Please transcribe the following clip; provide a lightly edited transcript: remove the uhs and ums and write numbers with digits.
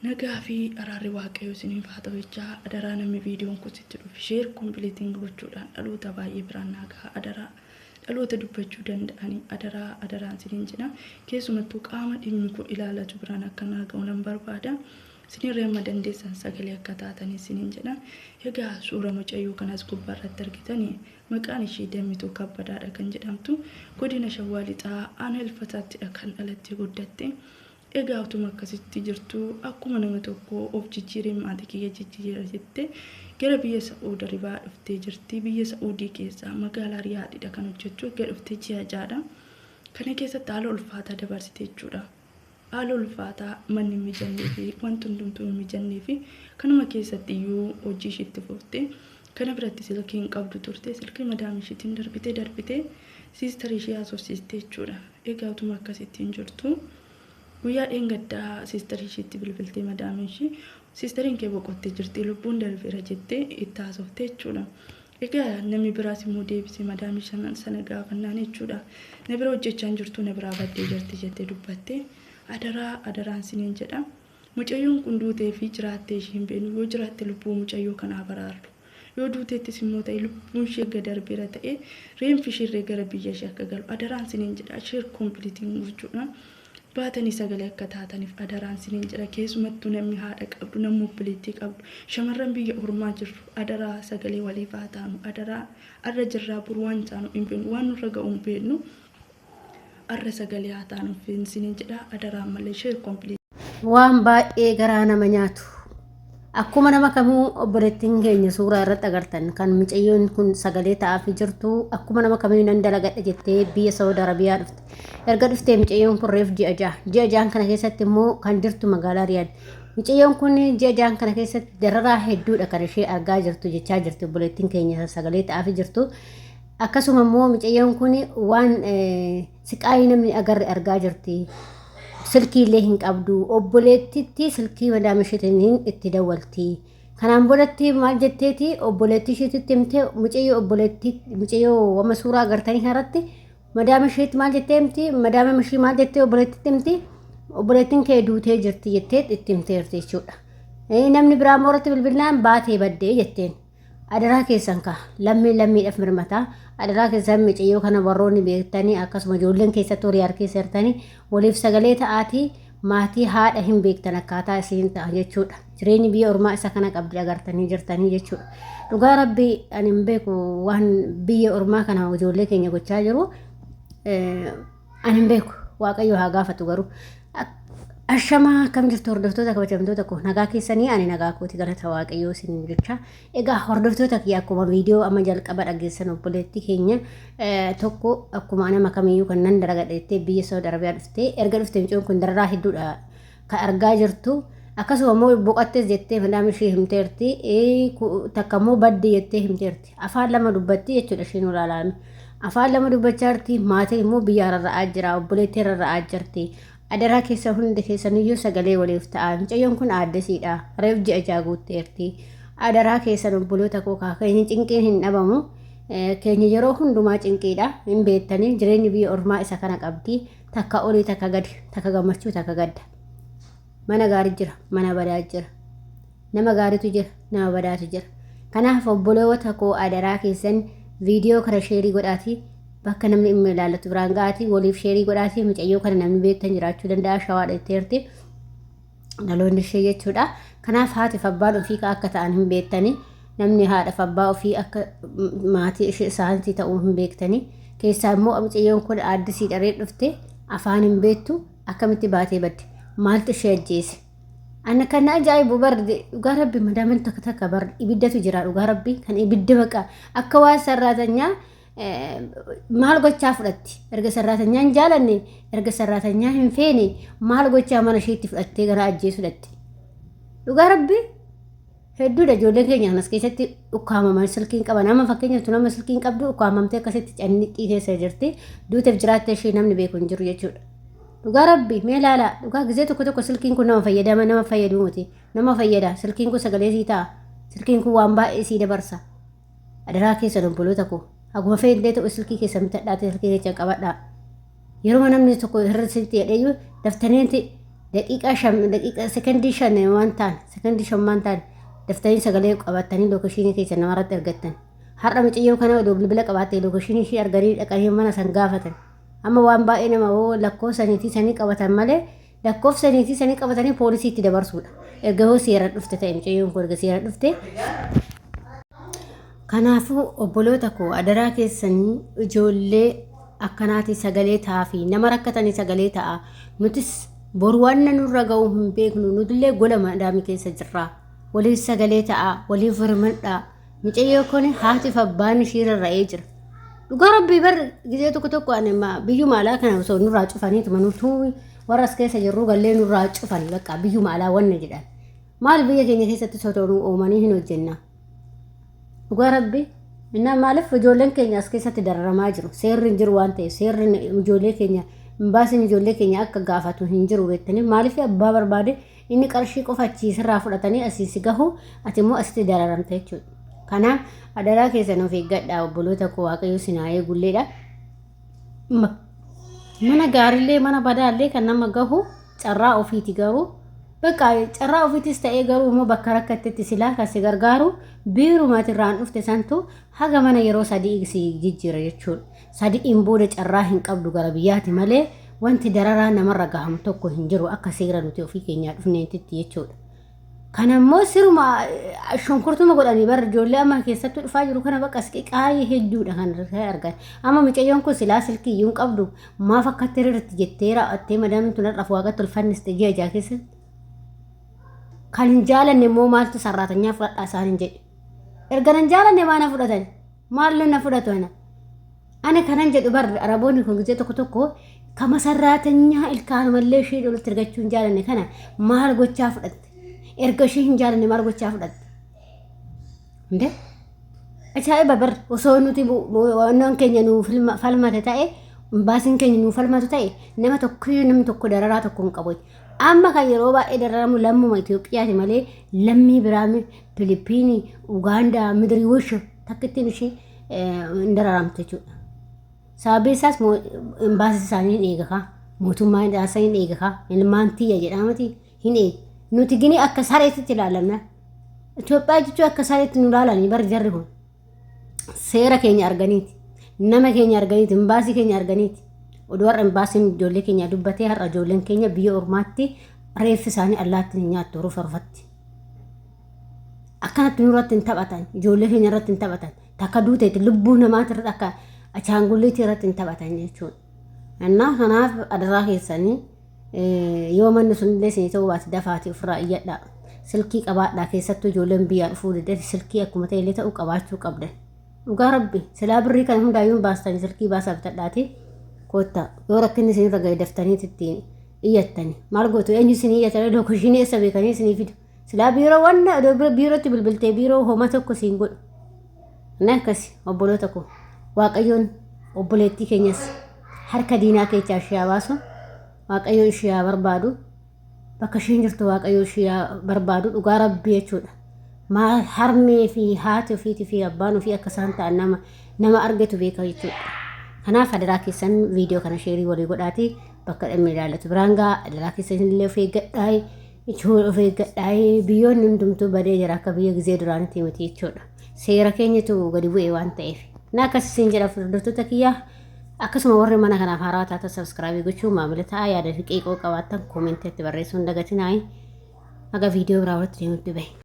Nagaa fi araarri waaqayyoo isiniif haa ta'u jecha adaraa namni viidiyoon kun sitti dhufu sheer kompiliitiin gochuudhaan dhaloota baay'ee biraan nagaa adaraa dhaloota dubbachuu danda'anii adaraan isiniin jedha. Keessumattuu qaama dhimmi kun ilaalatu biraan akka naaga'u nan barbaada. Isinirra amma dandeessan sagalee akka taatanii isiniin jedha. Egaa suura mucayyoo kanas gubbaarratti argitanii maqaan ishee Dammituu Kabbadaadha kan jedhamtu godina Shawaa Lixaa aanaa Ilfataatti kan dhalattee guddatte. Egaa utuma akkasitti jirtu akkuma nama tokko of jijjiiree maatii kiyya jijjiirra jettee gara biyya Saa'uudi Arabaa dhuftee jirti. Biyya Saa'uudii keessaa magaalaa Riyaadidha kan hojjechuu gara dhuftee ji'a ja'adha. Kana keessatti haala ulfaataa dabarsitee jechuudha. Haala ulfaataa manni mijannee fi wanti hundumtuu mijannee fi kanuma keessatti iyyuu hojii isheetti fuftee kana biratti silkii hin qabdu turte. Silkii madaam isheetiin darbitee siistarii ishee haasofsiistee jechuudha. Egaa utuma akkasittiin jirtu guyyaa dheengaddaa siistarii isheetti bilbiltee madaam ishee siistariin kee boqottee jirti lubbuun darbeera jettee itti haasoftee jechuudha. Egaa namni biraas immoo deebisee madaam sana gaafannaan jechuudha. Na bira hojjechaa jirtu na biraa baddee jirti jettee dubbattee adaraan isiniin jedha. Mucayyoon kun duutee fi jiraattee ishee hin beeknu yoo jiraatte lubbuu mucayyoo kanaa baraartu. Yoo duuteettis immoo ta'e lubbuun ishee darbeera ta'e reenfi ishee gara biyya ishee akka galu adaraan isiniin jedha. Sheer kompiliitiin gochuudha. Baatanii sagalee akka taataniif adaraan isiniin jedha. Keessumattuu namni haadha qabdu namni obboleettii qabdu shamarran biyya ormaa jirtu adaraa sagalee waliif haa taanu adaraa arra jirraa buru waan taanu hin beeknu waan nurra ga'u hin beeknu arra sagalee haa taanuuf isiniin jedha. Adaraan malee sheer kompiliitii waan baay'ee garaa nama nyaatu. Akkuma nama kamuu obboleettiin keenya suuraa irratti agartan kan mucayyoon kun sagalee ta'aa jirtu akkuma nama kamuu nan dalagadha jettee biyya Saa'uudi Arabiyaa dhufte. Erga dhuftee mucayyoon kun reef ji'a ja'aan kana keessatti immoo kan jirtu magaalaa Riyaad. Mucayyoon kun ji'a ja'aan kana keessatti dararaa hedduudha kan ishee argaa jirtu jechaa jirti obboleettiin keenya sagalee ta'aa jirtu. Akkasuma immoo mucayyoon kun waan siqaayii namni agarre argaa jirti. Silkii illee hin qabdu obboleettiitti silkii madaam isheetiin itti dawwalti. Kanaan boodatti maal jetteeti obboleettii isheetti himtee mucayyoo wama suuraa agartanii irratti madaam isheetti maal jettee himti madaam ishee maal jettee obboleettiitti himti obboleettiin kee duutee jirti jettee itti himteerti jechuudha. Namni biraa mooratti bilbilaan baatee baddee jetteen adaraa keessan ka lammiidhaaf mirmataa adaraa keessan mucayyoo kana warroonni beektanii akkasuma ijoolleen keessatti horii harkee seertanii waliif sagalee ta'aatii maatii haadha hin beektan akkaataa isiin ta'a jechuudha. Jireenyi biyya ormaa isa kana qabdi agartanii jirtanii jechuudha. Dhugaa rabbii ani hin beeku waan biyya ormaa kana ijoollee keenya gochaa jiru ani hin beeku waaqayyo haa gaafatu garuu. Ashamaa akkam jirtu hordoftoota kabajamtoota koo nagaa keessanii ani nagaa kooti galata waaqayyoo isin jecha. Egaa hordoftoota kiyya akkuma viidiyoo amma jalqaba dhageessan obboleettii keenya tokko akkuma nama kamiyyuu kan nan dalagadheettee biyya Saa'uudi Arabiyaa dhuftee erga dhuftee mucayyoon kun dararaa hedduudha kan argaa jirtu. Akkasuma immoo boqottes jettee madaam ishee himteerti takka immoo badde jettee himteerti. Afaan lama dubbatti jechuudha isheen olaalaame. Afaan lama dubbachaa jirti maatiin immoo biyya rarra'aa jira obboleettii rarra'aa jirti. Adaraa keessa hundi keessaniyyuu sagalee waliif ta'a. Mucayyoon kun aaddasiidha. Reef ji'a jaaguutteerti. Adaraa keessan obboloota koo keenya cinqiin hin dhabamu. Keenya yeroo hundumaa cinqiidha. Hin beektanii jireenyi biyya ormaa isa kana qabdi. Takka olii takka gadi takka gammachuu takka gadda. Mana gaarii jira mana badaa jira. Nama gaariitu jira nama badaatu jira. Kanaaf obboloota koo adaraa keessan viidiyoo kana sheerii godhaatii. Bakka namni inni ilaallatu biraan ga'aatii waliif sheerii godhaatii mucayyoo kana namni beektan jiraachuu danda'a shawaa dheetteerti dhaloonni ishee jechuudha. Kanaaf haati fi abbaan ofii akka ta'an hin beektanii namni haadha fi abbaa ofii akka maatii ishee isaaniitti ta'uu hin beektanii keessaa immoo mucayyoon kun aaddisii dharee dhufte afaan hin beektu akkamitti baatee badde maaltu ishee ajjeese. Ana kan ajaa'ibu barde dhugaa rabbi madaaman takka barde ibiddatu jira dhugaa rabbi kan ibidda baqa akka waan sarraatanyaa maal gochaa fudhatti erga sarraatanyaan jaalanne erga sarraatanyaan hin feene maal gochaa mana isheetti fudhattee gara ajjeesuu dhatti. Dhugaa rabbi hedduudha ijoolleen keenya kanas keessatti ukkaamaman silkiin qaban amma fakkeenyaaf nama silkiin qabdu ukkaamamtee akkasitti canniqqii keessa jirti duuteef jiraatte ishee namni beeku hin jiru jechuudha. Dhugaa rabbi mee ilaalaa dhugaa gizee tokko silkiin kun nama fayyadu miti nama fayyada silkiin kun sagalee sii ta'a silkiin kun waan baay'ee sii dabarsa. Adaraa keessan obboloota koo Aguma fe'illee ta'u silkii keessa mitadhaate silkii keessa qabadhaa. Yeroo namni tokko irra sitti jedheeyyuu daqiiqa sekondii 5 waan ta'an sekondii 5 waan ta'an daftanii sagalee qabatanii lookashinii keessa namarratti ergattan. Har'a mucayyoo kana odoo bilbila qabaatee lookashinii ishee arganii dhaqanii mana san gaafatan. Amma waan baay'ee nama lakkoofsaniitii sanii qabatan malee lakkoofsaniitii sanii qabatanii poolisiitti dabarsuudha. Erga hoo seera dhufte ta'e mucayyoon kun erga seera dhufte. Kanaafuu obboloota koo adaraa keessanii ijoollee akkanaati sagalee ta'aa fi nama rakkatanii sagalee ta'a. Nutis boru waan nurra ga'u hin beeknu nutillee gola madaami keessa jirra. Waliif sagalee ta'a, waliif hirmadhaa. Mucayyoo kun haatiif abbaan ishee rarra'ee jira. Dhugaa rabbii bar gisee tokko biyyuma alaa kana osoo nurraa cufaniitu manuutuu warra as keessa jirru gallee nurraa cufan bakka biyyuma alaa wanna jedhan. Maal biyya keenya keessatti sotoonuu oomanii hin hojjenna. Dhugaa rabbii innaa maaliif ijoolleen keenya as keessatti dararamaa jiru. Seerri hin jiru waan ta'eef seerri ijoollee keenya baasiin ijoollee keenya akka gaafatu hin jiru beektanii maaliif abbaa barbaade inni qarshii qofa achiisirraa fudhatanii asiisi gahu ati immoo asitti dararamta jechuudha. Kanaaf adaraa keessan of eeggadhaa obboloota koo waaqayyo sinaa eegulleedha. Mana gaariillee mana badaallee kan nama gahu carraa ofiiti garuu bakka carraa ofiitis ta'ee garuu immoo bakka rakkattetti silaa kan si gargaaru biirumaatirraan dhufte santu haga mana yeroo sadii si jijjiira jechuudha. Sadiin booda carraa hin qabdu gara biyyaati malee wanti dararaa namarra gahamu tokko hin jiru akka seera nuti ofii keenyaa dhufneetitti jechuudha. Kanammoo siruma shonkortuma godhanii bar ijoollee amma keessatti dhufaa jiru kana bakka qaayee hedduudha kan argan. Amma mucayyoon kun silaa silkii iyyuu hin qabdu maaf akkatti irratti jettee raawwattee madaamni tunarraaf waaqatti ulfanniste ji'a ijaa keessatti. Kan hin jaalanne immoo maaltu sarraatanyaa fudhadhaa isaan hin jedhe. Erga nan jaalanne maana fudhatan maal na fudhatu ana. Ani kanan jedhu bar araboonni kun gisee tokko kama sarraatanyaa ilkaanumallee ishee dholutti ergachuu hin jaalanne kana maal gochaa fudhatte. Erga ishee hin jaalanne maal gochaa fudhatte. Ndee ajaa'iba bar osoo nuti waan keenya nuu falmate ta'e baasiin keenya nuu falmatu ta'e nama tokko dararaa tokko hin qabu. Amma kan yeroo baay'ee dararamu lammuma Itoophiyaati malee lammii biraa Filipiinii, Ugaandaa, Midrii Wushu takkittiin ishee hin dararamte jechuudha. Sababii isaas baasii isaanii hin eegakaa mootummaan isaa hin eegakaa ilmaan tiyya jedhamati hin eegu. Nuti gini akka sareetitti ilaalamna. Itoophiyaa jechuun akka sareetti nu ilaalanii bar jarri kun seera keenya arganiiti. Nama keenya arganiiti, baasii keenya arganiiti. Oduu har'a baasiin ijoollee keenya dubbatee har'a ijoolleen keenya biyya ormaatti reeffi isaanii allaatti hin nyaattu rufatti. Akkanatti nurratti hin taphatan, ijoollee keenya irratti hin taphatan. Takka duuteetti lubbuu namaati irratti akka achaangulliitii irratti hin taphatan jechuudha. Innaa kanaaf adaraa keessanii yoo manni sunillee isin ta'uu baate dafaatii ofirraa iyyadhaa. Silkii qabaadhaa keessattuu ijoolleen biyyaa dhufuu danda'e silkii akkuma ta'e illee ta'uu qabaachuu qabdan. Dhugaa rabbi silaa birrii kan hundaayyuu baastanii silkii baasaa bitadhaati. Kotta yoo rakkinni isin irra ga'e daftaniitti ittiin iyyattani. Maal gootu eenyu isin iyyatanii lookashinii eessa beekanii isinii fidu. Silaa biiroo wanna biirootti bilbiltee biiroo homa tokko siin godhu. Inni akkasi obboloota koo waaqayyoon obboleettii keenyas harka diinaa keessaa ishee baasu. Waaqayyo ishee barbaadu bakka isheen jirtu waaqayyo ishee barbaadu dhugaa rabbii jechuudha. Maal harmee fi haati ofiitii fi abbaan ofii akka isaan ta'an nama argatu beeka jechuudha. Kanaaf adaraa keessan viidiyoo kana sheerii walii godhaatii bakka dhammi ilaallatu biraan gaa adaraa keessan illee of eeggadhaa ijoollee of eeggadhaa biyyoonni hundumtuu badee jira akka biyya gisee duraanitti miti jechuudha. Seera keenyatu gadi bu'ee waan ta'eef. Na akkasiin jedha furdurtoota kiyyaa. Akkasuma warri mana kanaaf haaraa taata subscribe gochuu maamila ta'aa yaada fi qeeqoo qabaattan koomentii itti barreessuun dagatinaa. Aga viidiyoo biraa walitti deemutti bahe.